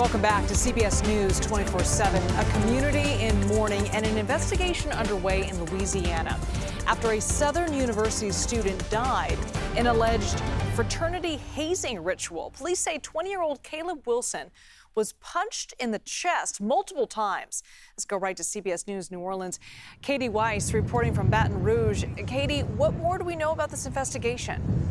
Welcome back to CBS News 24/7. A community in mourning and an investigation underway in Louisiana after a Southern University student died in alleged fraternity hazing ritual. Police say 20-year-old Caleb Wilson was punched in the chest multiple times. Let's go right to CBS News New Orleans. Kati Weis reporting from Baton Rouge. Katie, what more do we know about this investigation?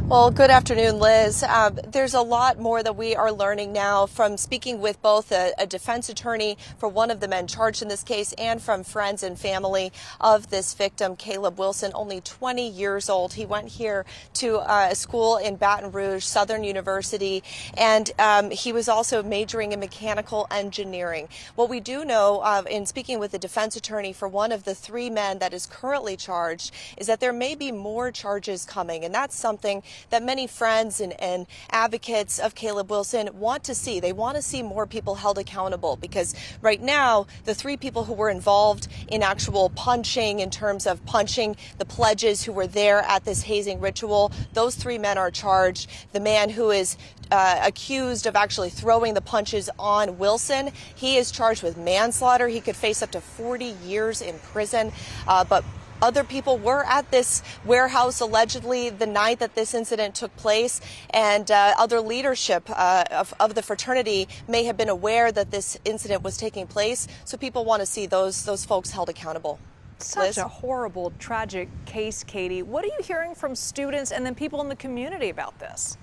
Well, good afternoon, Liz. There's a lot more that we are learning now from speaking with both a defense attorney for one of the men charged in this case and from friends and family of this victim, Caleb Wilson, only 20 years old. He went here to a school in Baton Rouge, Southern University, and he was also majoring in mechanical engineering. What we do know in speaking with the defense attorney for one of the three men that is currently charged is that there may be more charges coming, and that's something that many friends and advocates of Caleb Wilson want to see. They want to see more people held accountable because right now, the three people who were involved in actual punching, in terms of punching the pledges who were there at this hazing ritual, those three men are charged. The man who is accused of actually throwing the punches on Wilson, he is charged with manslaughter. He could face up to 40 years in prison, but other people were at this warehouse allegedly the night that this incident took place, and other leadership of the fraternity may have been aware that this incident was taking place. So people want to see those folks held accountable. Such a horrible, tragic case, Katie. What are you hearing from students and then people in the community about this?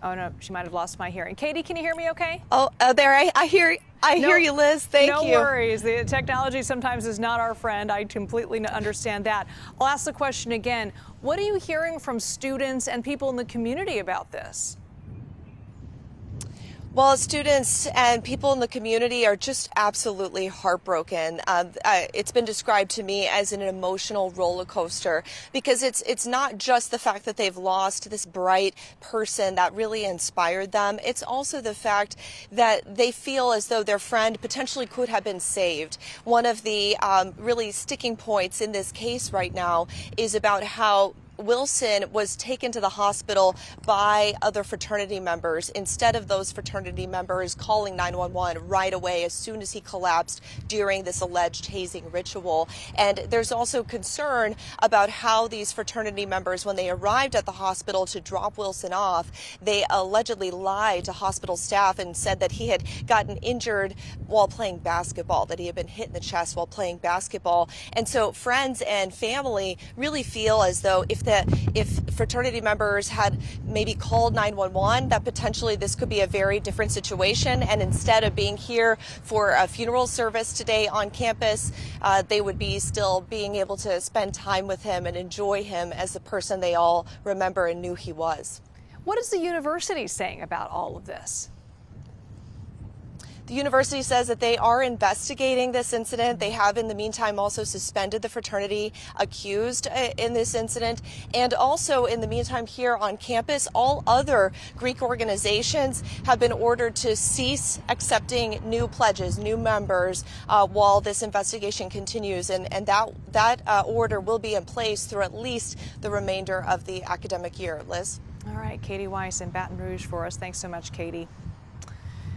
Oh, no, she might have lost my hearing. Katie, can you hear me okay? Oh, there, I hear you, Liz. Thank you. No worries. The technology sometimes is not our friend. I completely understand that. I'll ask the question again. What are you hearing from students and people in the community about this? Well, students and people in the community are just absolutely heartbroken. It's been described to me as an emotional roller coaster because it's not just the fact that they've lost this bright person that really inspired them. It's also the fact that they feel as though their friend potentially could have been saved. One of the really sticking points in this case right now is about how Wilson was taken to the hospital by other fraternity members instead of those fraternity members calling 911 right away as soon as he collapsed during this alleged hazing ritual. And there's also concern about how these fraternity members, when they arrived at the hospital to drop Wilson off, they allegedly lied to hospital staff and said that he had gotten injured while playing basketball, that he had been hit in the chest while playing basketball. And so friends and family really feel as though if fraternity members had maybe called 911, that potentially this could be a very different situation. And instead of being here for a funeral service today on campus, they would be still being able to spend time with him and enjoy him as the person they all remember and knew he was. What is the university saying about all of this? The university says that they are investigating this incident. They have, in the meantime, also suspended the fraternity accused in this incident. And also, in the meantime, here on campus, all other Greek organizations have been ordered to cease accepting new pledges, new members, while this investigation continues. And that order will be in place through at least the remainder of the academic year. Liz? All right, Kati Weis in Baton Rouge for us. Thanks so much, Katie.